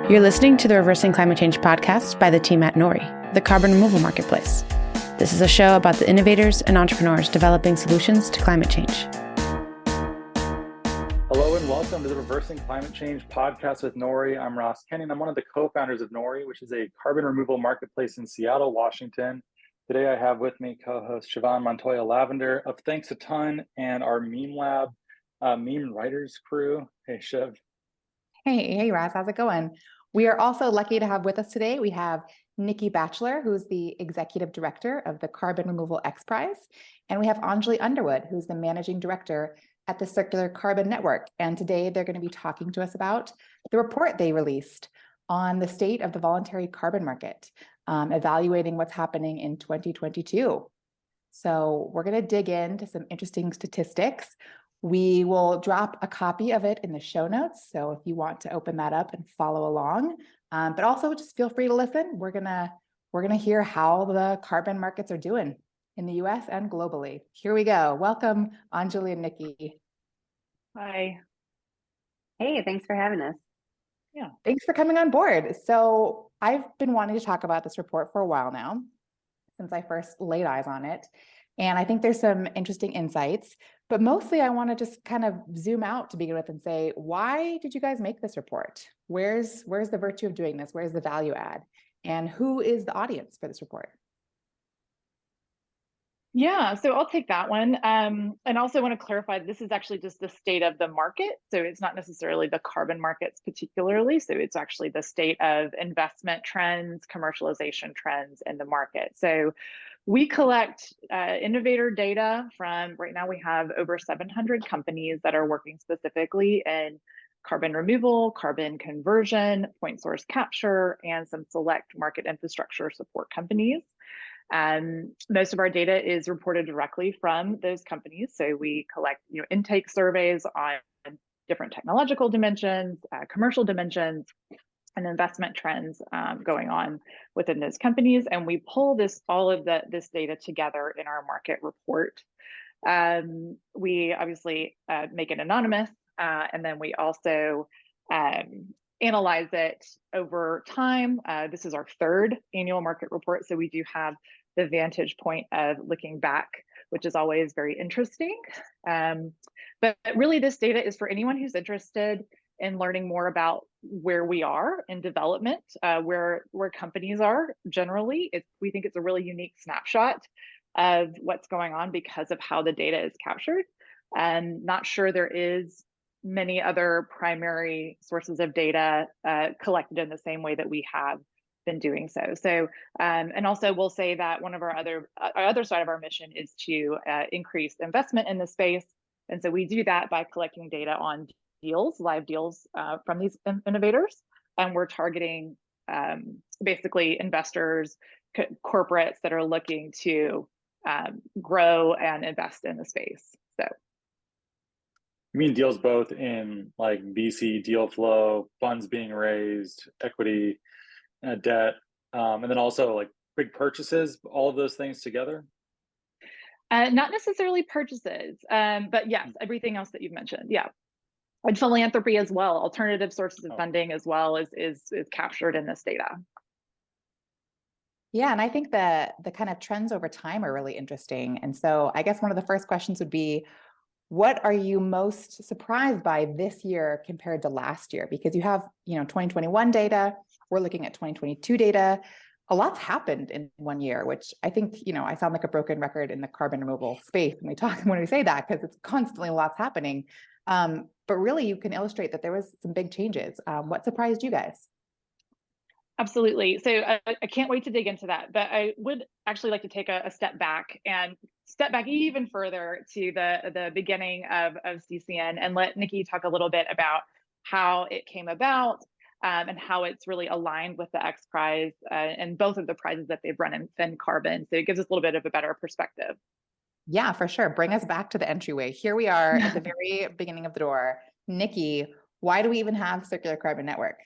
You're listening to the Reversing Climate Change podcast by the team at Nori, the carbon removal marketplace. This is a show about the innovators and entrepreneurs developing solutions to climate change. Hello and welcome to the Reversing Climate Change podcast with Nori. I'm Ross Kenny and I'm one of the co-founders of Nori, which is a carbon removal marketplace in Seattle, Washington. Today I have with me co-host Siobhan Montoya Lavender of Thanks a Tonne and our Meme Lab meme writers crew. Hey, Shiv. Hey, Ross, how's it going? We are also lucky to have with us today, we have Nikki Batchelor, who's the executive director of the carbon removal XPRIZE. And we have Ongeleigh Underwood, who's the managing director at the Circular Carbon Network. And today they're going to be talking to us about the report they released on the state of the voluntary carbon market, evaluating what's happening in 2022. So we're going to dig into some interesting statistics. We will drop a copy of it in the show notes. So if you want to open that up and follow along, but also just feel free to listen. We're gonna hear how the carbon markets are doing in the US and globally. Here we go. Welcome, Ongeleigh and Nikki. Hi. Hey, thanks for having us. Yeah, thanks for coming on board. So I've been wanting to talk about this report for a while now, since I first laid eyes on it. And I think there's some interesting insights, but mostly I want to just kind of zoom out to begin with and say, why did you guys make this report? Where's the virtue of doing this? Where's the value add? And who is the audience for this report? Yeah, so I'll take that one. And also want to clarify, this is actually just the state of the market. So it's not necessarily the carbon markets particularly. So it's actually the state of investment trends, commercialization trends in the market. So we collect innovator data from, right now we have over 700 companies that are working specifically in carbon removal, carbon conversion, point source capture, and some select market infrastructure support companies. Most of our data is reported directly from those companies. So we collect intake surveys on different technological dimensions, commercial dimensions, and investment trends going on within those companies. And we pull all of this data together in our market report. We obviously make it anonymous, and then we also analyze it over time. This is our third annual market report, so we do have the vantage point of looking back, which is always very interesting. But really, this data is for anyone who's interested in learning more about where we are in development, where companies are generally. We think it's a really unique snapshot of what's going on because of how the data is captured. And not sure there is many other primary sources of data collected in the same way that we have been doing so. So, and also we'll say that one of our other side of our mission is to increase investment in the space. And so we do that by collecting data on live deals from these innovators. And we're targeting basically investors, corporates that are looking to grow and invest in the space. So. You mean deals both in like VC deal flow, funds being raised, equity, debt, and then also like big purchases, all of those things together? Not necessarily purchases, but yes, everything else that you've mentioned. Yeah. And philanthropy as well, alternative sources of funding as well is captured in this data. Yeah, and I think the kind of trends over time are really interesting. And so I guess one of the first questions would be, what are you most surprised by this year compared to last year? Because you have, 2021 data, we're looking at 2022 data. A lot's happened in 1 year, which I think, I sound like a broken record in the carbon removal space when we say that, because it's constantly lots happening. But really, you can illustrate that there was some big changes. What surprised you guys? Absolutely. So I can't wait to dig into that. But I would actually like to take a step back even further to the beginning of CCN and let Nikki talk a little bit about how it came about and how it's really aligned with the XPRIZE and both of the prizes that they've run in carbon. So it gives us a little bit of a better perspective. Yeah, for sure. Bring us back to the entryway. Here we are at the very beginning of the door. Nikki, why do we even have Circular Carbon Network?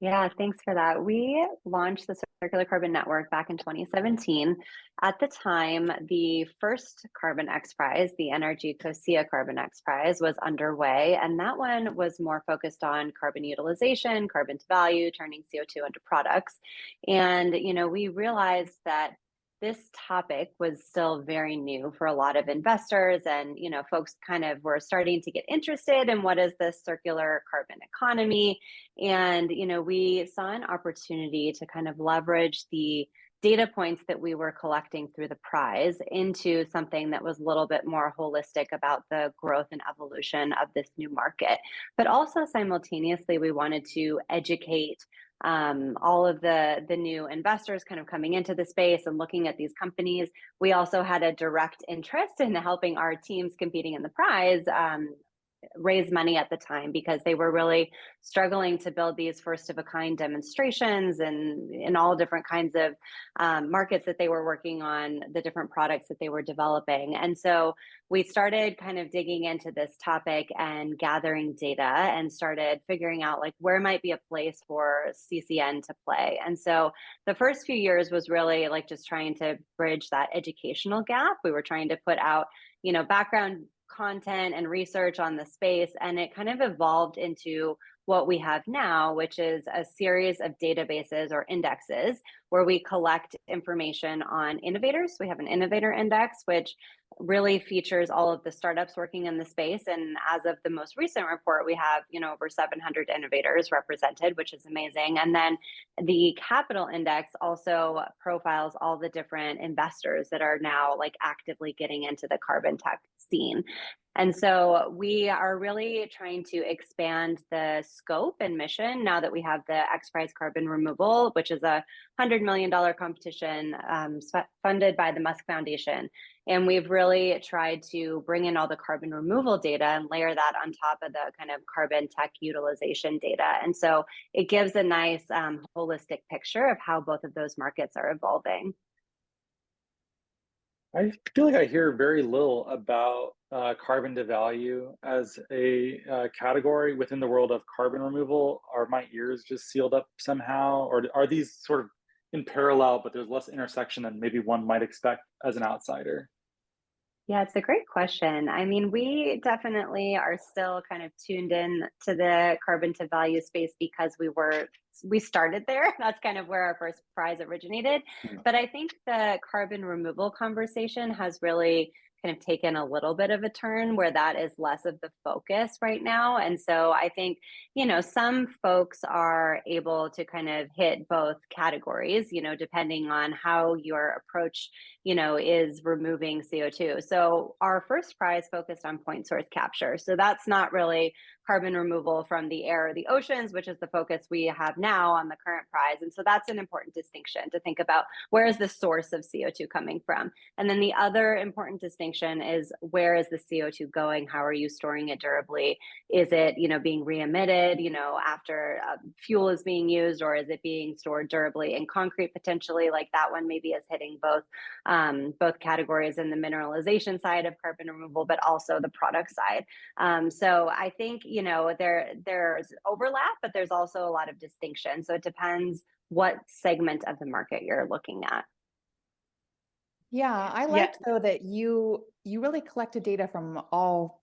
Yeah, thanks for that. We launched the Circular Carbon Network back in 2017. At the time, the first Carbon XPRIZE, the NRG COSIA Carbon XPRIZE, was underway, and that one was more focused on carbon utilization, carbon to value, turning CO2 into products. And we realized that this topic was still very new for a lot of investors, and folks kind of were starting to get interested in what is this circular carbon economy. And, we saw an opportunity to kind of leverage the data points that we were collecting through the prize into something that was a little bit more holistic about the growth and evolution of this new market. But also simultaneously, we wanted to educate all of the new investors kind of coming into the space and looking at these companies. We also had a direct interest in helping our teams competing in the prize raise money at the time, because they were really struggling to build these first of a kind demonstrations and in all different kinds of markets that they were working on, the different products that they were developing. And so we started kind of digging into this topic and gathering data and started figuring out like where might be a place for CCN to play. And so the first few years was really like just trying to bridge that educational gap. We were trying to put out, background content and research on the space, and it kind of evolved into what we have now, which is a series of databases or indexes where we collect information on innovators. We have an innovator index, which really features all of the startups working in the space. And as of the most recent report, we have, over 700 innovators represented, which is amazing. And then the capital index also profiles all the different investors that are now like actively getting into the carbon tech scene. And so we are really trying to expand the scope and mission now that we have the XPRIZE Carbon Removal, which is a $100 million competition funded by the Musk Foundation. And we've really tried to bring in all the carbon removal data and layer that on top of the kind of carbon tech utilization data. And so it gives a nice holistic picture of how both of those markets are evolving. I feel like I hear very little about carbon to value as a category within the world of carbon removal. Are my ears just sealed up somehow, or are these sort of in parallel, but there's less intersection than maybe one might expect as an outsider? Yeah, it's a great question. I mean, we definitely are still kind of tuned in to the carbon to value space because we started there. That's kind of where our first prize originated. But I think the carbon removal conversation has really kind of taken a little bit of a turn where that is less of the focus right now. And so I think, some folks are able to kind of hit both categories, depending on how your approach, is removing CO2. So our first prize focused on point source capture. So that's not really carbon removal from the air or the oceans, which is the focus we have now on the current prize. And so that's an important distinction to think about. Where is the source of CO2 coming from? And then the other important distinction is, where is the CO2 going? How are you storing it durably? Is it, being re-emitted, after fuel is being used, or is it being stored durably in concrete potentially? Like that one maybe is hitting both categories in the mineralization side of carbon removal, but also the product side. So I think, there's overlap, but there's also a lot of distinction. So it depends what segment of the market you're looking at. Yeah, I liked though that you really collected data from all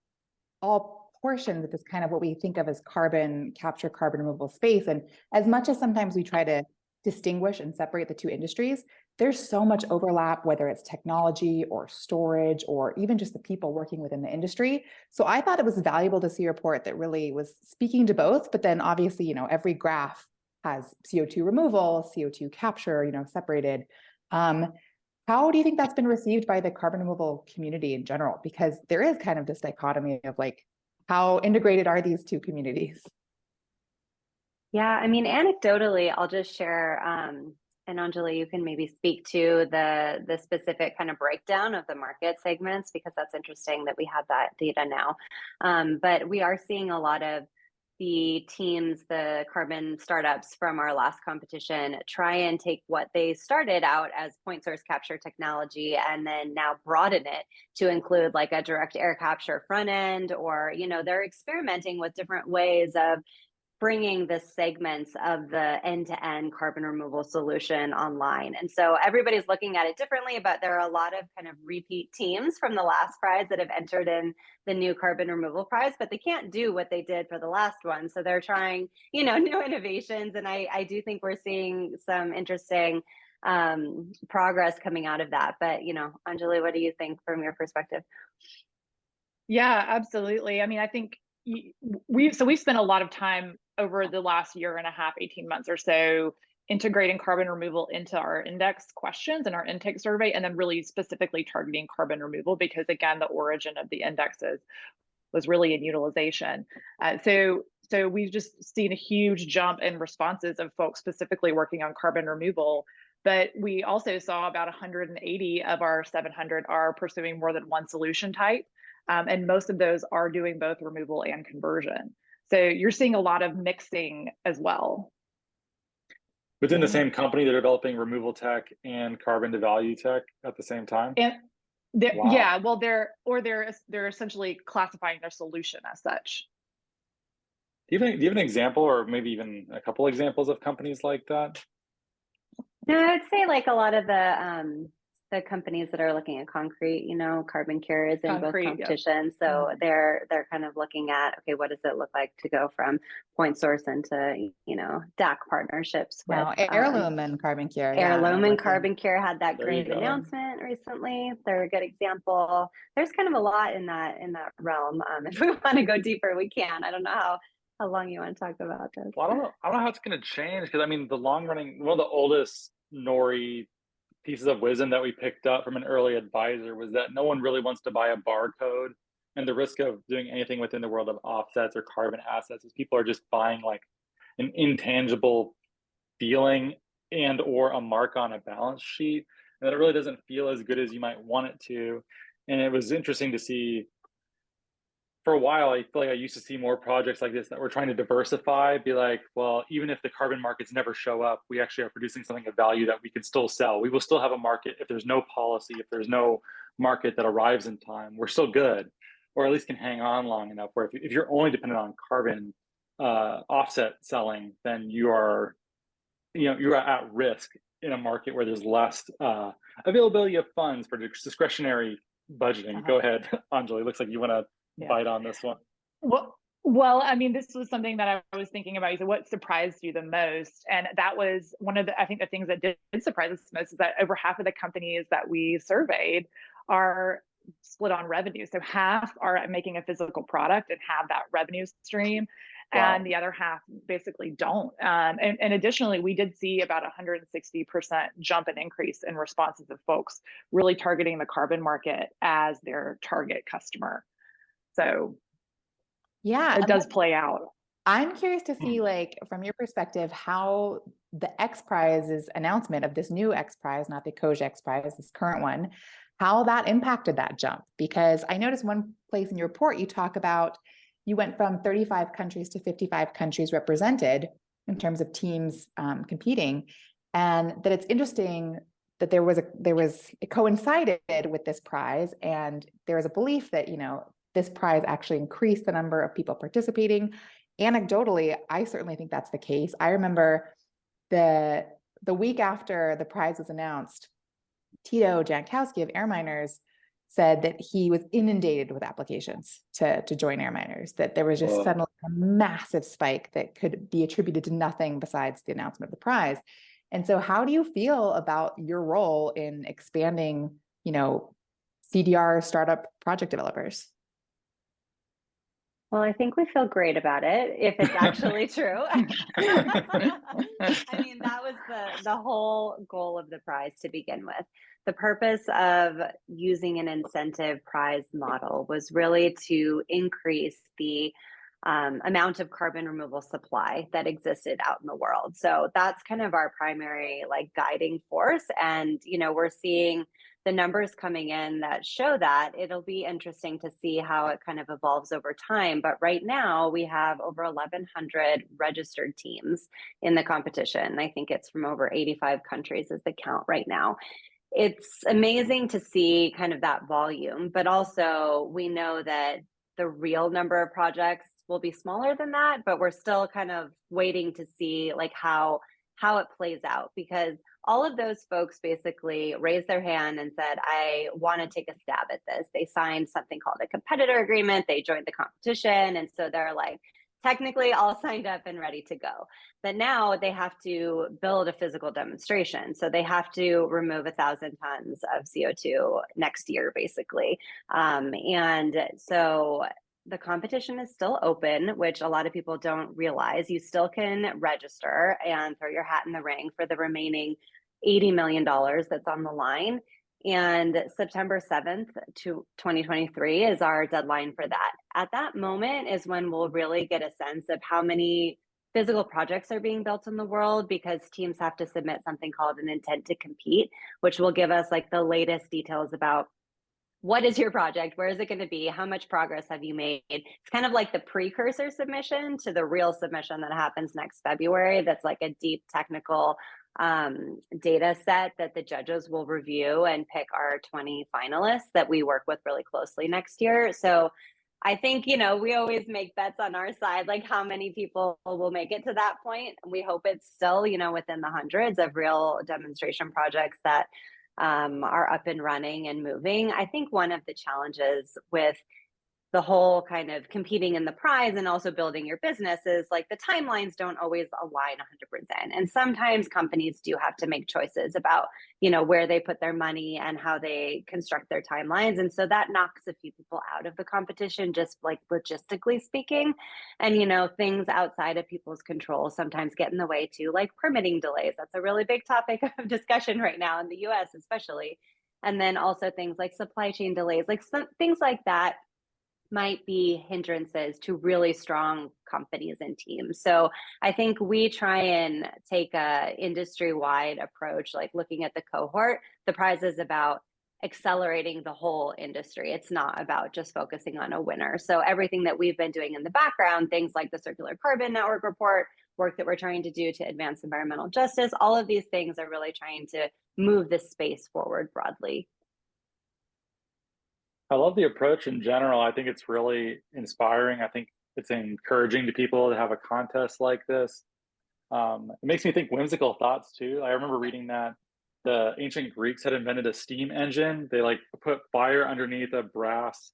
portions of this kind of what we think of as carbon capture, carbon removal space. And as much as sometimes we try to distinguish and separate the two industries, there's so much overlap, whether it's technology or storage or even just the people working within the industry. So I thought it was valuable to see a report that really was speaking to both, but then obviously, every graph has CO2 removal, CO2 capture, separated. How do you think that's been received by the carbon removal community in general? Because there is kind of this dichotomy of like, how integrated are these two communities? Yeah, I mean, anecdotally, I'll just share, and Ongeleigh, you can maybe speak to the specific kind of breakdown of the market segments, because that's interesting that we have that data now. But we are seeing a lot of the teams, the carbon startups from our last competition, try and take what they started out as point source capture technology and then now broaden it to include like a direct air capture front end, or, they're experimenting with different ways of bringing the segments of the end-to-end carbon removal solution online. And so everybody's looking at it differently, but there are a lot of kind of repeat teams from the last prize that have entered in the new carbon removal prize, but they can't do what they did for the last one. So they're trying, new innovations. And I do think we're seeing some interesting progress coming out of that. But, Ongeleigh, what do you think from your perspective? Yeah, absolutely. I mean, I think we've spent a lot of time over the last year and a half, 18 months or so, integrating carbon removal into our index questions and our intake survey, and then really specifically targeting carbon removal, because again, the origin of the indexes was really in utilization. So we've just seen a huge jump in responses of folks specifically working on carbon removal. But we also saw about 180 of our 700 are pursuing more than one solution type. And most of those are doing both removal and conversion. So you're seeing a lot of mixing as well. Within the same company, they're developing removal tech and carbon to value tech at the same time? And Wow. yeah, well, they're essentially classifying their solution as such. Do you have an example, or maybe even a couple examples of companies like that? No, I'd say like a lot of the companies that are looking at concrete, carbon cure is in both competitions. Yep. So they're kind of looking at, okay, what does it look like to go from point source into, DAC partnerships with Heirloom and Carbon Cure. Heirloom and Carbon Cure had that great announcement recently. They're a good example. There's kind of a lot in that realm. If we want to go deeper, we can. I don't know how long you want to talk about this. Well, I don't know how it's going to change, because I mean, the long running, one of the oldest Nori pieces of wisdom that we picked up from an early advisor was that no one really wants to buy a barcode, and the risk of doing anything within the world of offsets or carbon assets is people are just buying like an intangible feeling and or a mark on a balance sheet, and that it really doesn't feel as good as you might want it to. And it was interesting to see. For a while, I feel like I used to see more projects like this that were trying to diversify, be like, well, even if the carbon markets never show up, we actually are producing something of value that we can still sell. We will still have a market if there's no policy, if there's no market that arrives in time, we're still good, or at least can hang on long enough where if you're only dependent on carbon offset selling, then you're at risk in a market where there's less availability of funds for discretionary budgeting. Go ahead, Ongeleigh. Looks like you want to bite on this one. Well, I mean, this was something that I was thinking about. You said, what surprised you the most? And that was one of the things that did surprise us most is that over half of the companies that we surveyed are split on revenue. So half are making a physical product and have that revenue stream. Wow. And the other half basically don't. And additionally, we did see about 160% jump and increase in responses of folks really targeting the carbon market as their target customer. So yeah, it does play out. I'm curious to see, like, from your perspective, how the XPRIZE's announcement of this new XPRIZE, not the Koji XPRIZE, this current one, how that impacted that jump. Because I noticed one place in your report, you talk about, you went from 35 countries to 55 countries represented in terms of teams competing. And that it's interesting that it coincided with this prize. And there was a belief that, this prize actually increased the number of people participating. Anecdotally, I certainly think that's the case. I remember the week after the prize was announced, Tito Jankowski of Air Miners said that he was inundated with applications to join Air Miners, that there was just suddenly a massive spike that could be attributed to nothing besides the announcement of the prize. And so how do you feel about your role in expanding, CDR startup project developers? Well, I think we feel great about it, if it's actually true. I mean, that was the whole goal of the prize to begin with. The purpose of using an incentive prize model was really to increase the amount of carbon removal supply that existed out in the world. So that's kind of our primary guiding force. And, we're seeing the numbers coming in that show that. It'll be interesting to see how it kind of evolves over time. But right now we have over 1,100 registered teams in the competition. I think it's from over 85 countries is the count right now. It's amazing to see kind of that volume, but also we know that the real number of projects will be smaller than that, but we're still kind of waiting to see like how it plays out, because all of those folks basically raised their hand and said, I want to take a stab at this. They signed something called a competitor agreement. They joined the competition. And so they're like, technically all signed up and ready to go. But now they have to build a physical demonstration. So they have to remove 1,000 tons of CO2 next year, basically. And so the competition is still open, which a lot of people don't realize. You still can register and throw your hat in the ring for the remaining $80 million that's on the line. And September 7th to 2023 is our deadline for that. At that moment is when we'll really get a sense of how many physical projects are being built in the world, because teams have to submit something called an intent to compete, which will give us like the latest details about what is your project, where is it going to be, how much progress have you made. It's kind of like the precursor submission to the real submission that happens next February. That's like a deep technical data set that the judges will review and pick our 20 finalists that we work with really closely next year. So I think, you know, we always make bets on our side, like how many people will make it to that point. And we hope it's still, you know, within the hundreds of real demonstration projects that are up and running and moving. I think one of the challenges with the whole kind of competing in the prize and also building your business is like the timelines don't always align 100%. And sometimes companies do have to make choices about, you know, where they put their money and how they construct their timelines. And so that knocks a few people out of the competition, just like logistically speaking. And, you know, things outside of people's control sometimes get in the way too, like permitting delays. That's a really big topic of discussion right now in the US, especially. And then also things like supply chain delays, like some things like that might be hindrances to really strong companies and teams. So I think we try and take a industry-wide approach, like looking at the cohort. The prize is about accelerating the whole industry. It's not about just focusing on a winner. So everything that we've been doing in the background, things like the Circular Carbon Network report, work that we're trying to do to advance environmental justice, all of these things are really trying to move this space forward broadly. I love the approach in general. I think it's really inspiring. I think it's encouraging to people to have a contest like this. It makes me think whimsical thoughts too. I remember reading that the ancient Greeks had invented a steam engine. They like put fire underneath a brass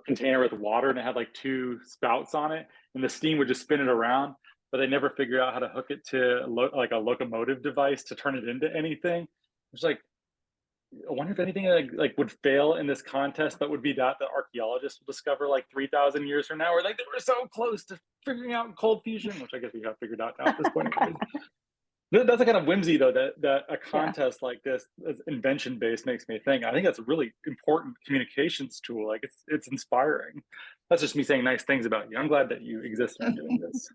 container with water, and it had like two spouts on it, and the steam would just spin it around. But they never figured out how to hook it to like a locomotive device to turn it into anything. It's like, I wonder if anything like would fail in this contest, but would be that the archaeologists will discover like 3,000 years from now, or like they were so close to figuring out cold fusion, which I guess we have figured out now at this point. That's a kind of whimsy though, that a contest like this, invention based, makes me think. I think that's a really important communications tool. Like it's inspiring. That's just me saying nice things about you. I'm glad that you exist and are doing this.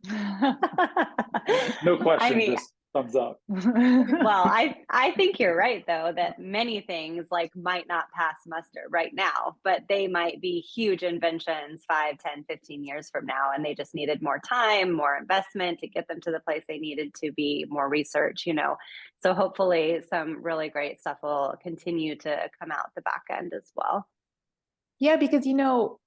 No question. I mean, just thumbs up. Well, I think you're right though, that many things like might not pass muster right now, but they might be huge inventions 5, 10, 15 years from now, and they just needed more time, more investment to get them to the place they needed to be, more research, you know. So hopefully some really great stuff will continue to come out the back end as well. Yeah, because, you know,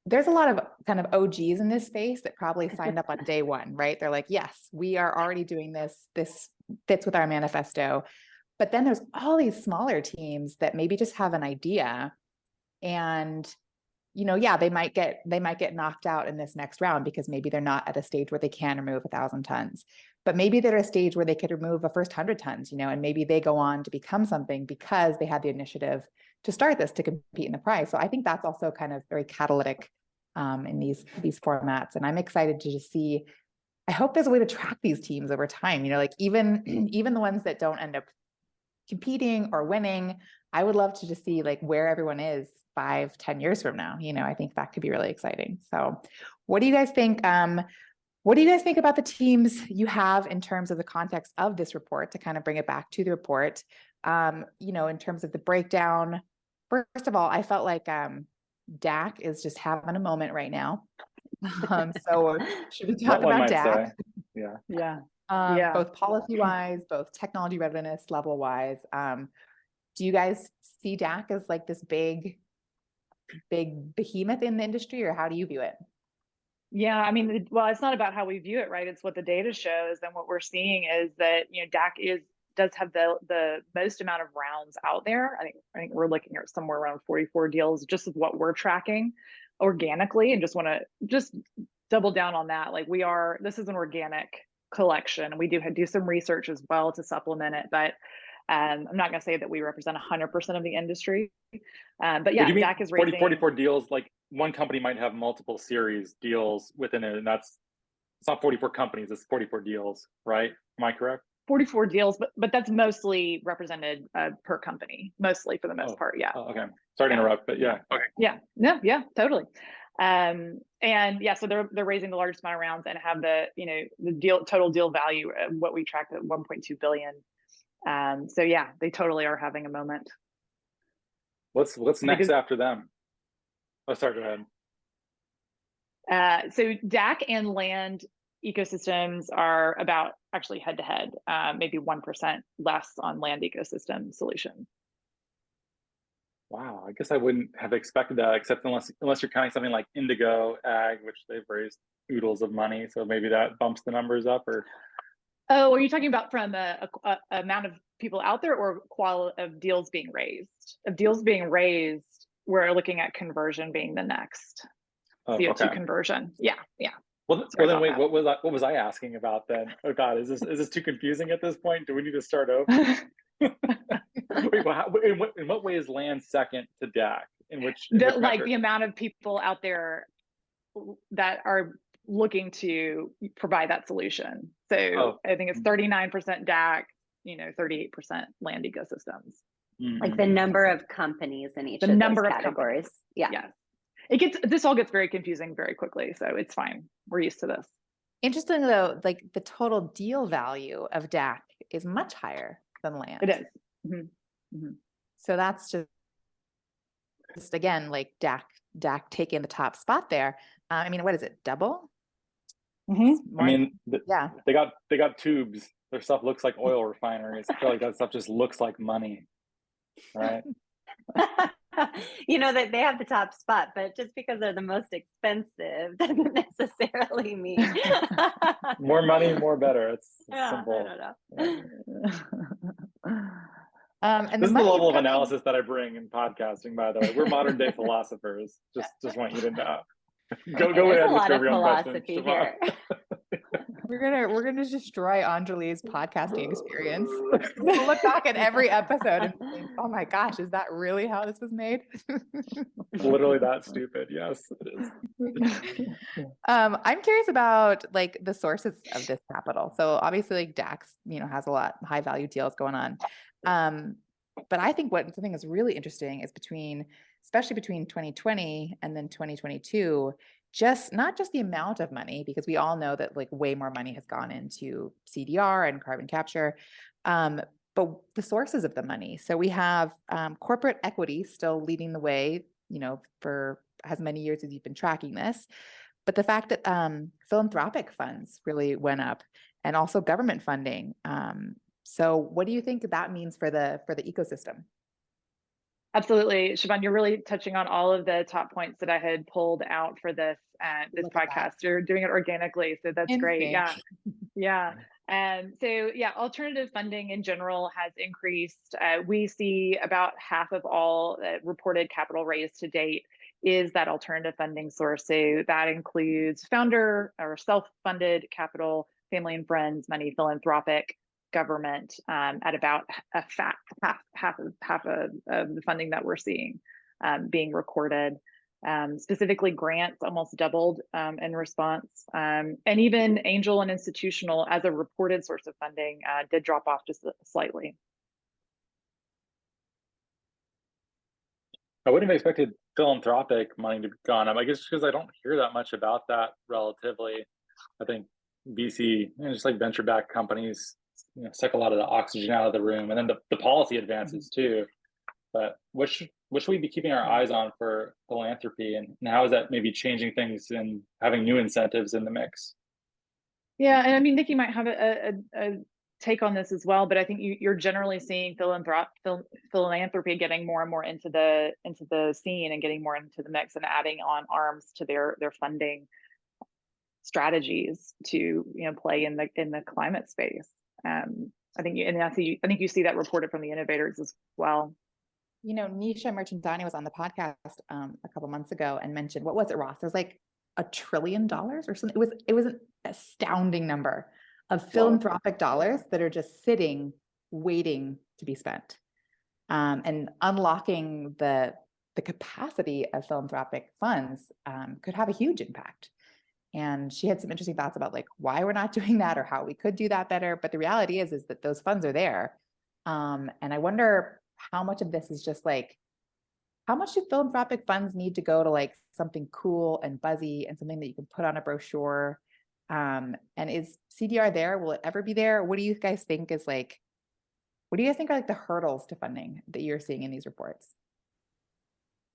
there's a lot of kind of OGs in this space that probably signed up on day one, right? They're like, yes, we are already doing this. This fits with our manifesto. But then there's all these smaller teams that maybe just have an idea, and, you know, yeah, they might get knocked out in this next round because maybe they're not at a stage where they can remove 1,000 tons, but maybe they're at a stage where they could remove a first 100 tons, you know, and maybe they go on to become something because they had the initiative to start this, to compete in the prize. So I think that's also kind of very catalytic in these formats. And I'm excited to just see, I hope there's a way to track these teams over time, you know, like even the ones that don't end up competing or winning, I would love to just see like where everyone is 5, 10 years from now. You know, I think that could be really exciting. So what do you guys think? What do you guys think about the teams you have in terms of the context of this report, to kind of bring it back to the report? You know, in terms of the breakdown, first of all, I felt like DAC is just having a moment right now. So should we talk about DAC? Yeah. Both policy-wise, both technology readiness level-wise. Do you guys see DAC as like this big big behemoth in the industry, or how do you view it? Yeah, I mean, well, it's not about how we view it, right? It's what the data shows, and what we're seeing is that DAC does have the most amount of rounds out there. I think we're looking at somewhere around 44 deals, just with what we're tracking organically, and just want to double down on that. Like this is an organic collection. We do some research as well to supplement it, but I'm not going to say that we represent 100% of the industry. But yeah, DAC is raising 44 deals. Like one company might have multiple series deals within it, and it's not 44 companies, it's 44 deals, right? Am I correct? 44 deals, but that's mostly represented per company, mostly for the most part. Yeah. Okay. Sorry to interrupt, but yeah. Okay. Yeah. No. Yeah. Totally. And yeah, so they're raising the largest amount of rounds and have the total deal value, what we tracked at 1.2 billion. So yeah, they totally are having a moment. What's next after them? Oh, sorry, go ahead. So DAC and land ecosystems are about actually head to head, maybe 1% less on land ecosystem solutions. Wow, I guess I wouldn't have expected that, except unless you're counting something like Indigo Ag, which they've raised oodles of money, so maybe that bumps the numbers up. Or are you talking about from a amount of people out there, or quality of deals being raised? Of deals being raised, we're looking at conversion being the next CO2 conversion. Yeah. Well, then wait, what was I asking about then? Oh God, is this too confusing at this point? Do we need to start over? Wait, in what way is land second to DAC? In which the amount of people out there that are looking to provide that solution. So I think it's 39% DAC, 38% land ecosystems. Mm-hmm. Like the number of companies in each of those categories. Yeah. Yes. This all gets very confusing very quickly, so it's fine. We're used to this. Interesting though, like the total deal value of DAC is much higher than land. It is. Mm-hmm. Mm-hmm. So that's just again, like DAC taking the top spot there. I mean, what is it? Double? Mm-hmm. I mean, they got tubes. Their stuff looks like oil refineries. I feel like that stuff just looks like money, right? That they have the top spot, but just because they're the most expensive doesn't necessarily mean more money, more better. It's simple. I don't know. And this is the level of analysis that I bring in podcasting, by the way. We're modern day philosophers. Just want you to know. Go ahead. There's a lot of philosophy here. We're gonna destroy Ongeleigh's podcasting experience. We'll look back at every episode and think, oh my gosh, is that really how this was made? Literally that stupid. Yes, it is. I'm curious about like the sources of this capital. So obviously, like DAX, has a lot of high value deals going on. But I think something that's really interesting is especially between 2020 and then 2022. Not just the amount of money, because we all know that like way more money has gone into CDR and carbon capture, but the sources of the money. So we have corporate equity still leading the way, for as many years as you've been tracking this. But the fact that philanthropic funds really went up, and also government funding. So what do you think that means for the ecosystem? Absolutely. Siobhan, you're really touching on all of the top points that I had pulled out for this podcast. You're doing it organically, so that's great. Yeah. And so, alternative funding in general has increased. We see about half of all reported capital raised to date is that alternative funding source. So that includes founder or self-funded capital, family and friends money, philanthropic, government, at about half of the funding that we're seeing being recorded. Specifically, grants almost doubled in response, and even angel and institutional as a reported source of funding did drop off just slightly. I wouldn't have expected philanthropic money to be gone up. I guess because I don't hear that much about that relatively. I think VC, just like venture-backed companies, suck a lot of the oxygen out of the room, and then the policy advances too. But what should we be keeping our eyes on for philanthropy, and how is that maybe changing things and having new incentives in the mix? Yeah, and I mean, Nikki might have a take on this as well, but I think you're generally seeing philanthropy getting more and more into the scene and getting more into the mix and adding on arms to their funding strategies to play in the climate space. I think you see that reported from the innovators as well. Nisha Merchandani was on the podcast a couple months ago and mentioned, what was it, Ross? There's like $1 trillion or something. It was an astounding number of philanthropic dollars that are just sitting, waiting to be spent, and unlocking the capacity of philanthropic funds could have a huge impact. And she had some interesting thoughts about like why we're not doing that or how we could do that better. But the reality is that those funds are there. And I wonder how much of this is just like, how much do philanthropic funds need to go to like something cool and buzzy and something that you can put on a brochure? And is CDR there? Will it ever be there? What do you guys think are like the hurdles to funding that you're seeing in these reports?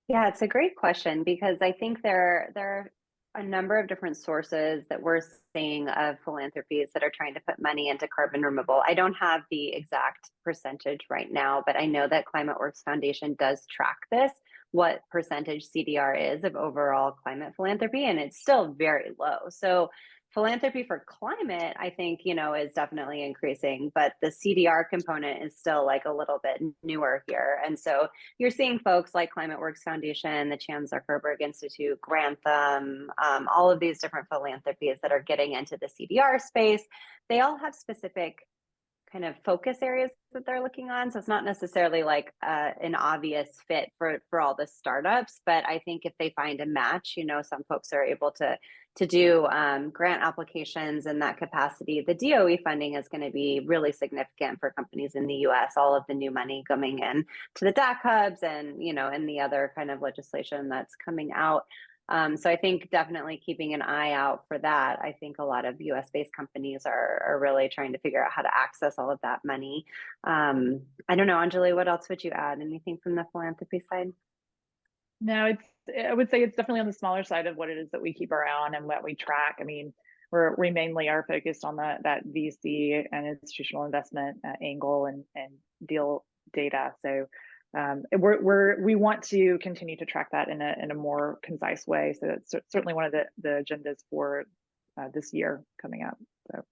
Yeah, it's a great question, because I think there are a number of different sources that we're seeing of philanthropies that are trying to put money into carbon removal. I don't have the exact percentage right now, but I know that Climate Works Foundation does track this, what percentage CDR is of overall climate philanthropy, and it's still very low. So philanthropy for climate, I think, is definitely increasing, but the CDR component is still like a little bit newer here. And so you're seeing folks like Climate Works Foundation, the Chan Zuckerberg Institute, Grantham, all of these different philanthropies that are getting into the CDR space. They all have specific kind of focus areas that they're looking on. So it's not necessarily like an obvious fit for all the startups, but I think if they find a match, some folks are able to do grant applications in that capacity. The DOE funding is going to be really significant for companies in the US, all of the new money coming in to the DAC hubs and, and the other kind of legislation that's coming out. So I think definitely keeping an eye out for that. I think a lot of US-based companies are really trying to figure out how to access all of that money. I don't know, Ongeleigh, what else would you add? Anything from the philanthropy side? No, I would say it's definitely on the smaller side of what it is that we keep our eye on and what we track. I mean, we mainly are focused on that VC and institutional investment angle and deal data. So we want to continue to track that in a more concise way. So that's certainly one of the agendas for this year coming up. So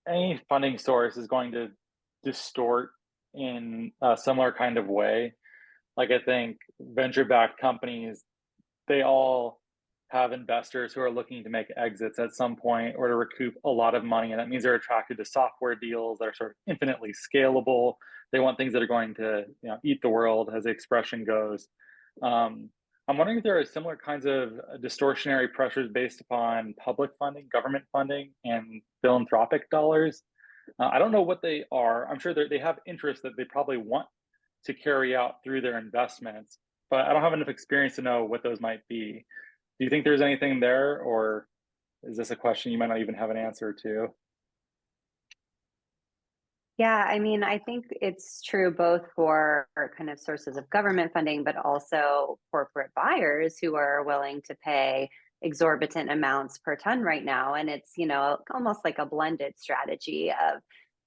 any funding source is going to distort in a similar kind of way. Like I think venture-backed companies, they all have investors who are looking to make exits at some point or to recoup a lot of money. And that means they're attracted to software deals that are sort of infinitely scalable. They want things that are going to eat the world, as the expression goes. I'm wondering if there are similar kinds of distortionary pressures based upon public funding, government funding, and philanthropic dollars. I don't know what they are. I'm sure they have interests that they probably want to carry out through their investments, but I don't have enough experience to know what those might be. Do you think there's anything there, or is this a question you might not even have an answer to? Yeah, I mean, I think it's true both for kind of sources of government funding, but also corporate buyers who are willing to pay exorbitant amounts per ton right now. And it's, almost like a blended strategy of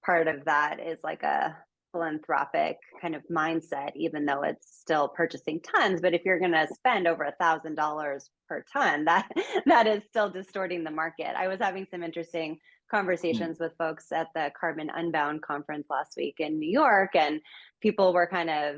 part of that is like a philanthropic kind of mindset, even though it's still purchasing tons. But if you're going to spend over $1,000 per ton, that is still distorting the market. I was having some interesting conversations with folks at the Carbon Unbound conference last week in New York, and people were kind of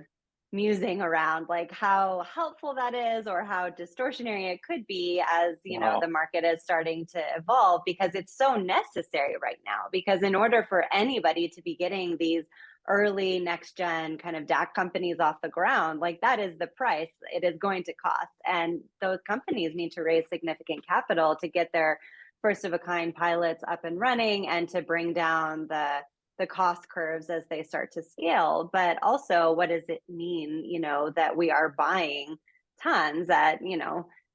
musing around like how helpful that is or how distortionary it could be as the market is starting to evolve, because it's so necessary right now. Because in order for anybody to be getting these early next gen kind of DAC companies off the ground, like that is the price it is going to cost, and those companies need to raise significant capital to get their first of a kind pilots up and running and to bring down the cost curves as they start to scale. But also, what does it mean, that we are buying tons at,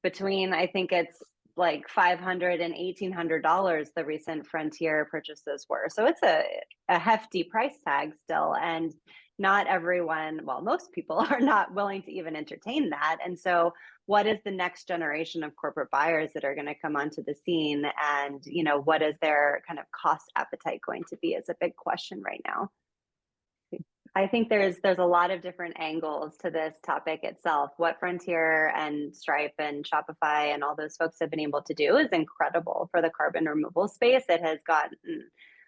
between, I think it's like $500 and $1,800 the recent Frontier purchases were. So it's a hefty price tag still. And not everyone, well, most people are not willing to even entertain that. And so what is the next generation of corporate buyers that are going to come onto the scene, and what is their kind of cost appetite going to be is a big question right now. I think there's a lot of different angles to this topic itself. What Frontier and Stripe and Shopify and all those folks have been able to do is incredible for the carbon removal space. It has gotten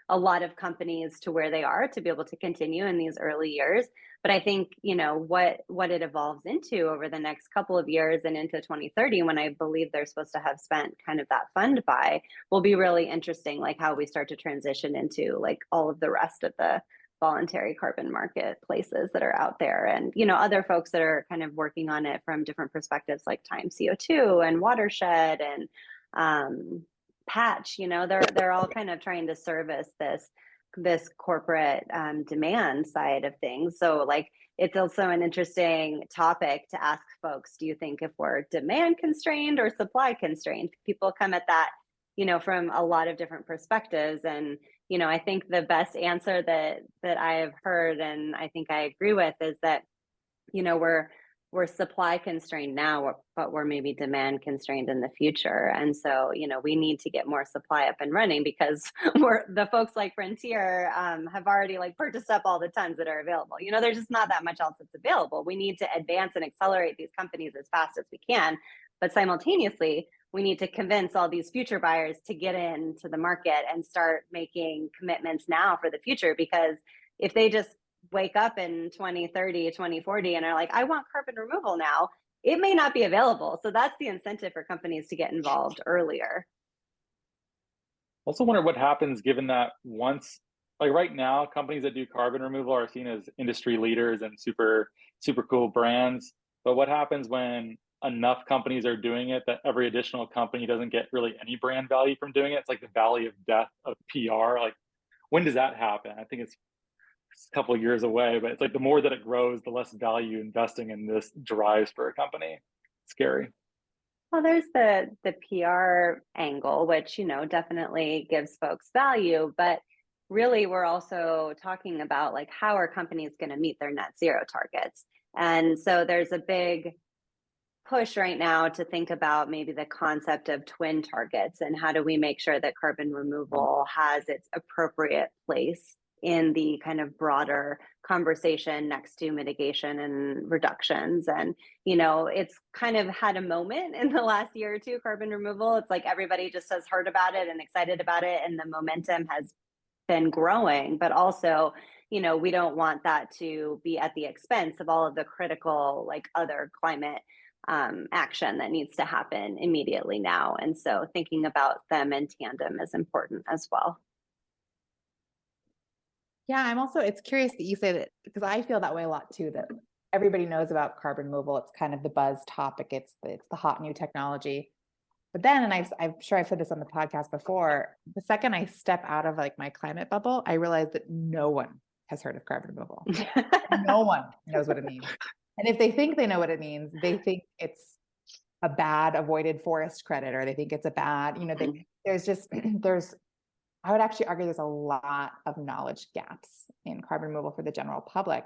a lot of companies to where they are to be able to continue in these early years. But I think, what it evolves into over the next couple of years and into 2030, when I believe they're supposed to have spent kind of that fund buy, will be really interesting, like how we start to transition into like all of the rest of the voluntary carbon marketplaces that are out there, and other folks that are kind of working on it from different perspectives, like Time CO2 and Watershed and Patch. They're all kind of trying to service this corporate demand side of things. So like, it's also an interesting topic to ask folks, do you think if we're demand constrained or supply constrained? People come at that from a lot of different perspectives, and I think the best answer that I have heard, and I think I agree with, is that we're supply constrained now, but we're maybe demand constrained in the future. And so we need to get more supply up and running, because the folks like Frontier have already like purchased up all the tons that are available. There's just not that much else that's available. We need to advance and accelerate these companies as fast as we can, but simultaneously we need to convince all these future buyers to get into the market and start making commitments now for the future. Because if they just wake up in 2030, 2040 and are like, I want carbon removal now, it may not be available. So that's the incentive for companies to get involved earlier. Also wonder what happens given that once, like right now, companies that do carbon removal are seen as industry leaders and super cool brands. But what happens when enough companies are doing it that every additional company doesn't get really any brand value from doing it? It's like the valley of death of PR. Like, when does that happen? I think it's a couple of years away, but it's like the more that it grows, the less value investing in this derives for a company. Scary. Well, there's the PR angle, which definitely gives folks value, but really we're also talking about like, how are companies going to meet their net zero targets? And so there's a big push right now to think about maybe the concept of twin targets, and how do we make sure that carbon removal has its appropriate place in the kind of broader conversation next to mitigation and reductions. And it's kind of had a moment in the last year or two, carbon removal. It's like everybody just has heard about it and excited about it, and the momentum has been growing. But also we don't want that to be at the expense of all of the critical like other climate action that needs to happen immediately now. And so thinking about them in tandem is important as well. Yeah, it's curious that you say that, because I feel that way a lot too, that everybody knows about carbon removal. It's kind of the buzz topic. It's the hot new technology. But then, and I'm sure I've said this on the podcast before, the second I step out of like my climate bubble, I realize that no one has heard of carbon removal. No one knows what it means. And if they think they know what it means, they think it's a bad avoided forest credit, or they think it's a bad, I would actually argue there's a lot of knowledge gaps in carbon removal for the general public.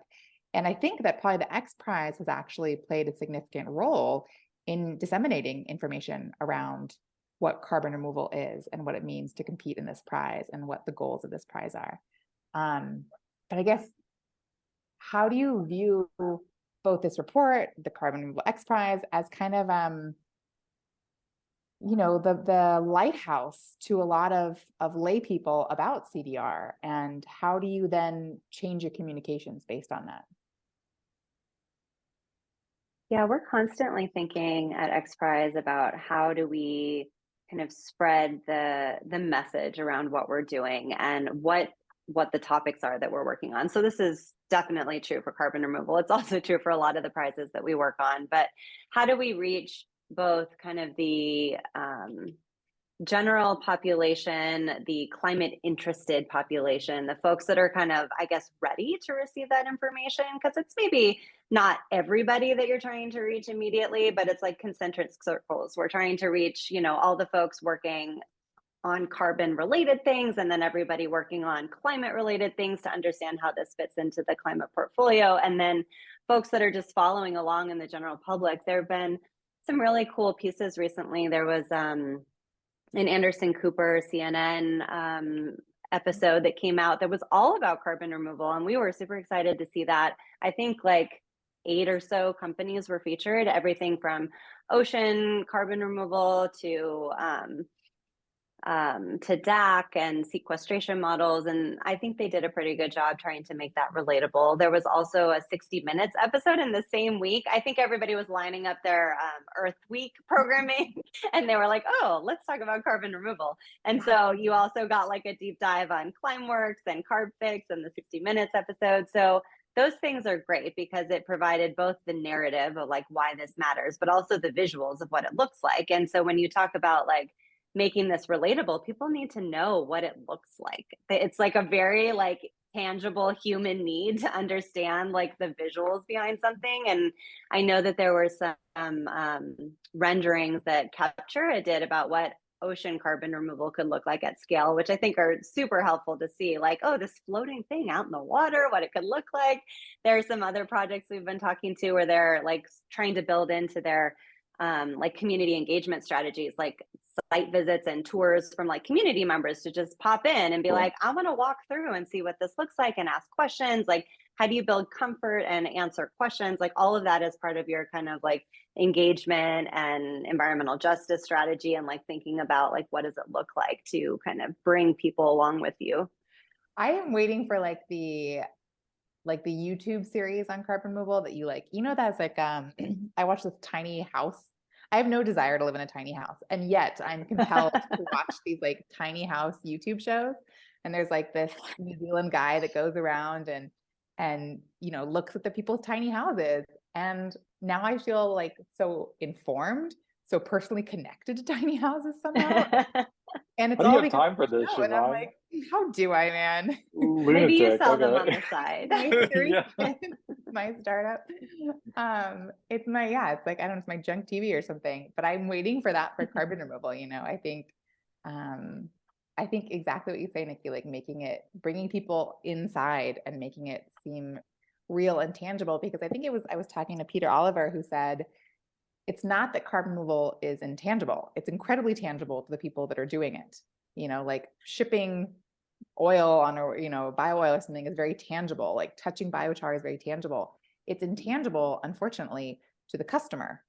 And I think that probably the XPRIZE has actually played a significant role in disseminating information around what carbon removal is and what it means to compete in this prize and what the goals of this prize are. But I guess, how do you view both this report, the Carbon Removal XPRIZE, as kind of the lighthouse to a lot of lay people about CDR, and how do you then change your communications based on that? Yeah, we're constantly thinking at XPRIZE about how do we kind of spread the message around what we're doing and what the topics are that we're working on. So this is definitely true for carbon removal. It's also true for a lot of the prizes that we work on. But how do we reach both kind of the general population, the climate interested population, the folks that are kind of, I guess, ready to receive that information? Because it's maybe not everybody that you're trying to reach immediately, but it's like concentric circles. We're trying to reach, all the folks working on carbon related things, and then everybody working on climate related things to understand how this fits into the climate portfolio. And then folks that are just following along in the general public. There have been some really cool pieces recently. There was an Anderson Cooper CNN episode that came out that was all about carbon removal, and we were super excited to see that. I think like 8 or so companies were featured, everything from ocean carbon removal to DAC and sequestration models. And I think they did a pretty good job trying to make that relatable. There was also a 60 Minutes episode in the same week. I think everybody was lining up their Earth Week programming and they were like, oh, let's talk about carbon removal. And so you also got like a deep dive on Climeworks and CarbFix and the 60 Minutes episode. So those things are great because it provided both the narrative of like why this matters, but also the visuals of what it looks like. And so when you talk about like making this relatable, people need to know what it looks like. It's like a very like tangible human need to understand like the visuals behind something. And I know that there were some renderings that Captura did about what ocean carbon removal could look like at scale, which I think are super helpful to see, like, oh, this floating thing out in the water, what it could look like. There are some other projects we've been talking to where they're like trying to build into their like community engagement strategies, like site visits and tours from like community members to just pop in and be like, I want to walk through and see what this looks like and ask questions. Like, how do you build comfort and answer questions? Like all of that is part of your kind of like engagement and environmental justice strategy, and like thinking about like, what does it look like to kind of bring people along with you? I am waiting for like the YouTube series on carbon removal that you like, that's like, I watched this tiny house. I have no desire to live in a tiny house, and yet I'm compelled to watch these like tiny house YouTube shows. And there's like this New Zealand guy that goes around and looks at the people's tiny houses. And now I feel like so informed, so personally connected to tiny houses somehow. And it's how do all you have time for this, and I'm like, how do I, man? Lunatic. Maybe you sell them on the side. My startup. It's like, I don't know, it's my junk TV or something, but I'm waiting for that for carbon removal. I think exactly what you say, Nikki, like bringing people inside and making it seem real and tangible, because I was talking to Peter Oliver, who said, it's not that carbon removal is intangible. It's incredibly tangible to the people that are doing it. Like shipping oil on bio oil or something is very tangible. Like touching biochar is very tangible. It's intangible, unfortunately, to the customer.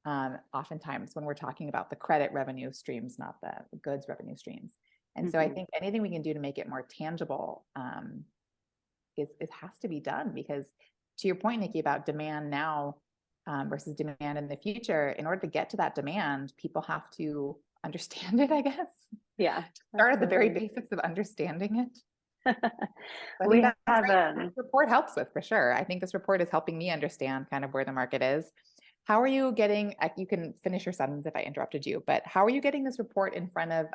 Oftentimes when we're talking about the credit revenue streams, not the goods revenue streams. And so I think anything we can do to make it more tangible it has to be done, because to your point, Nikki, about demand now versus demand in the future, in order to get to that demand, people have to understand it, I guess. Yeah. Start at the very basics of understanding it. We have this report helps with, for sure. I think this report is helping me understand kind of where the market is. How are you getting, you can finish your sentence if I interrupted you, but how are you getting this report in front of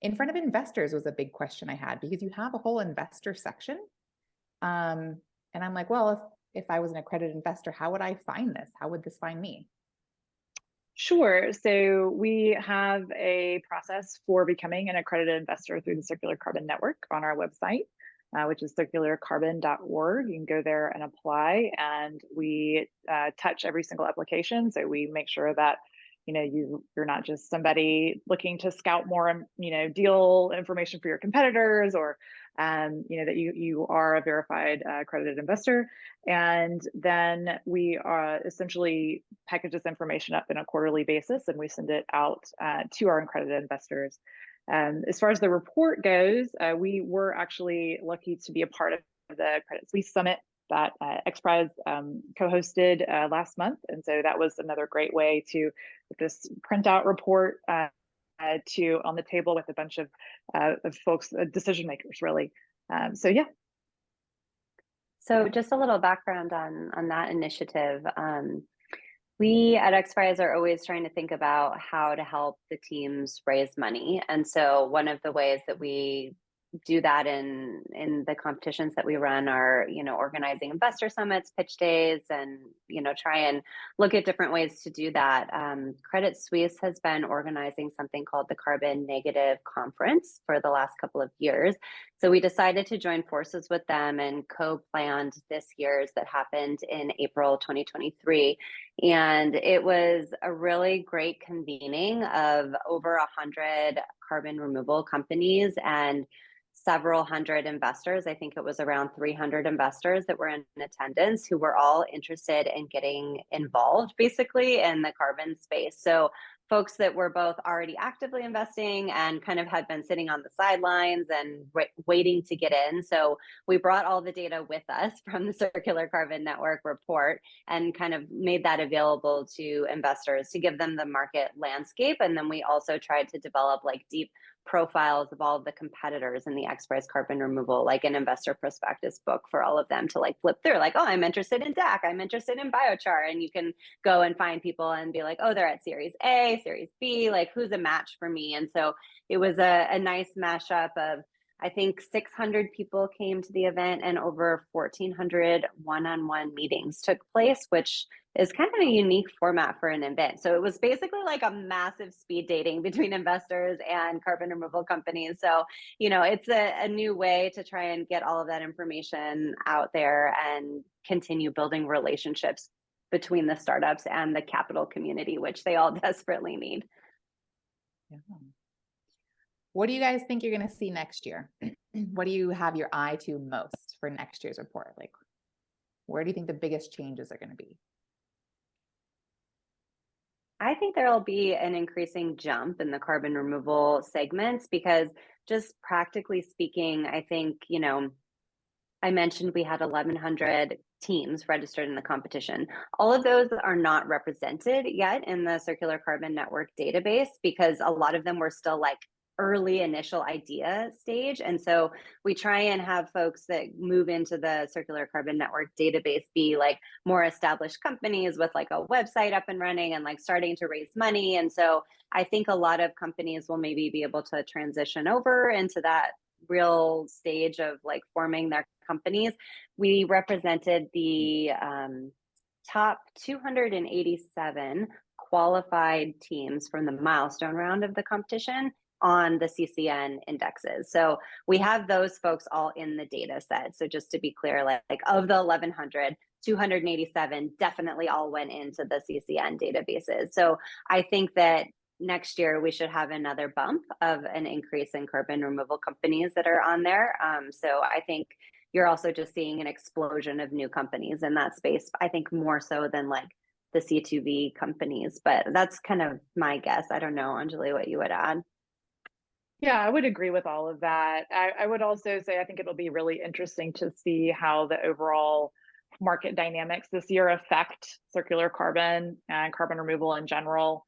investors was a big question I had, because you have a whole investor section. And I'm like, well, if I was an accredited investor, how would I find this? How would this find me? Sure. So we have a process for becoming an accredited investor through the Circular Carbon Network on our website, which is circularcarbon.org. You can go there and apply, and we touch every single application. So we make sure that you're not just somebody looking to scout more, deal information for your competitors, or that you are a verified accredited investor. And then we essentially package this information up in a quarterly basis, and we send it out to our accredited investors. As far as the report goes, we were actually lucky to be a part of the Credit Suisse Summit that XPRIZE co-hosted last month. And so that was another great way to just print out report to on the table with a bunch of folks, decision makers, really. So yeah. So just a little background on that initiative. We at XPRIZE are always trying to think about how to help the teams raise money. And so one of the ways that we do that in the competitions that we run are, organizing investor summits, pitch days, and, try and look at different ways to do that. Credit Suisse has been organizing something called the Carbon Negative Conference for the last couple of years. So we decided to join forces with them and co-planned this year's that happened in April 2023. And it was a really great convening of over 100 carbon removal companies and several hundred investors. I think it was around 300 investors that were in attendance who were all interested in getting involved basically in the carbon space. So folks that were both already actively investing and kind of had been sitting on the sidelines and waiting to get in. So we brought all the data with us from the Circular Carbon Network report and kind of made that available to investors to give them the market landscape. And then we also tried to develop like deep profiles of all of the competitors in the XPRIZE carbon removal, like an investor prospectus book for all of them to like flip through, like, oh, I'm interested in DAC, I'm interested in biochar. And you can go and find people and be like, oh, they're at Series A, Series B, like who's a match for me? And so it was a nice mashup of, I think 600 people came to the event and over 1,400 one-on-one meetings took place, which is kind of a unique format for an event. So it was basically like a massive speed dating between investors and carbon removal companies. So, you know, it's a new way to try and get all of that information out there and continue building relationships between the startups and the capital community, which they all desperately need. Yeah. What do you guys think you're going to see next year? What do you have your eye to most for next year's report? Like, where do you think the biggest changes are going to be? I think there'll be an increasing jump in the carbon removal segments because just practically speaking, I think, you know, I mentioned we had 1,100 teams registered in the competition. All of those are not represented yet in the Circular Carbon Network database because a lot of them were still like early initial idea stage. And so we try and have folks that move into the Circular Carbon Network database be like more established companies with like a website up and running and like starting to raise money. And so I think a lot of companies will maybe be able to transition over into that real stage of like forming their companies. We represented the top 287 qualified teams from the milestone round of the competition on the CCN indexes. So we have those folks all in the data set. So just to be clear, like of the 1,100, 287 definitely all went into the CCN databases. So I think that next year we should have another bump of an increase in carbon removal companies that are on there. So I think you're also just seeing an explosion of new companies in that space, I think more so than like the C2V companies, but that's kind of my guess. I don't know, Ongeleigh, what you would add. Yeah, I would agree with all of that. I would also say I think it'll be really interesting to see how the overall market dynamics this year affect circular carbon and carbon removal in general,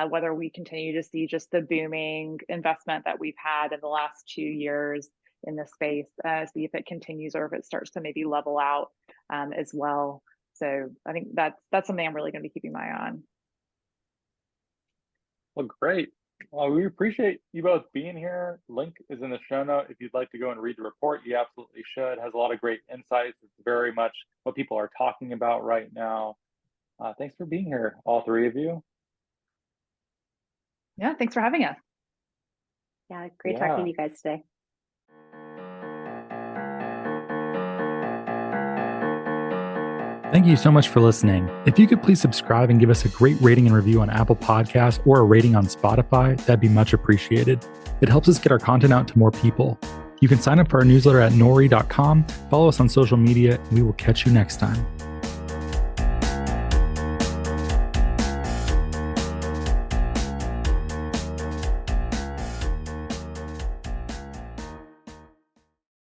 whether we continue to see just the booming investment that we've had in the last 2 years in this space, see if it continues or if it starts to maybe level out as well. So I think that's something I'm really going to be keeping my eye on. Well, great. Well, we appreciate you both being here. Link is in the show note. If you'd like to go and read the report, you absolutely should. It has a lot of great insights. It's very much what people are talking about right now. Thanks for being here, all three of you. Yeah, thanks for having us. Yeah, great talking to you guys today. Thank you so much for listening. If you could please subscribe and give us a great rating and review on Apple Podcasts or a rating on Spotify, that'd be much appreciated. It helps us get our content out to more people. You can sign up for our newsletter at nori.com, follow us on social media, and we will catch you next time.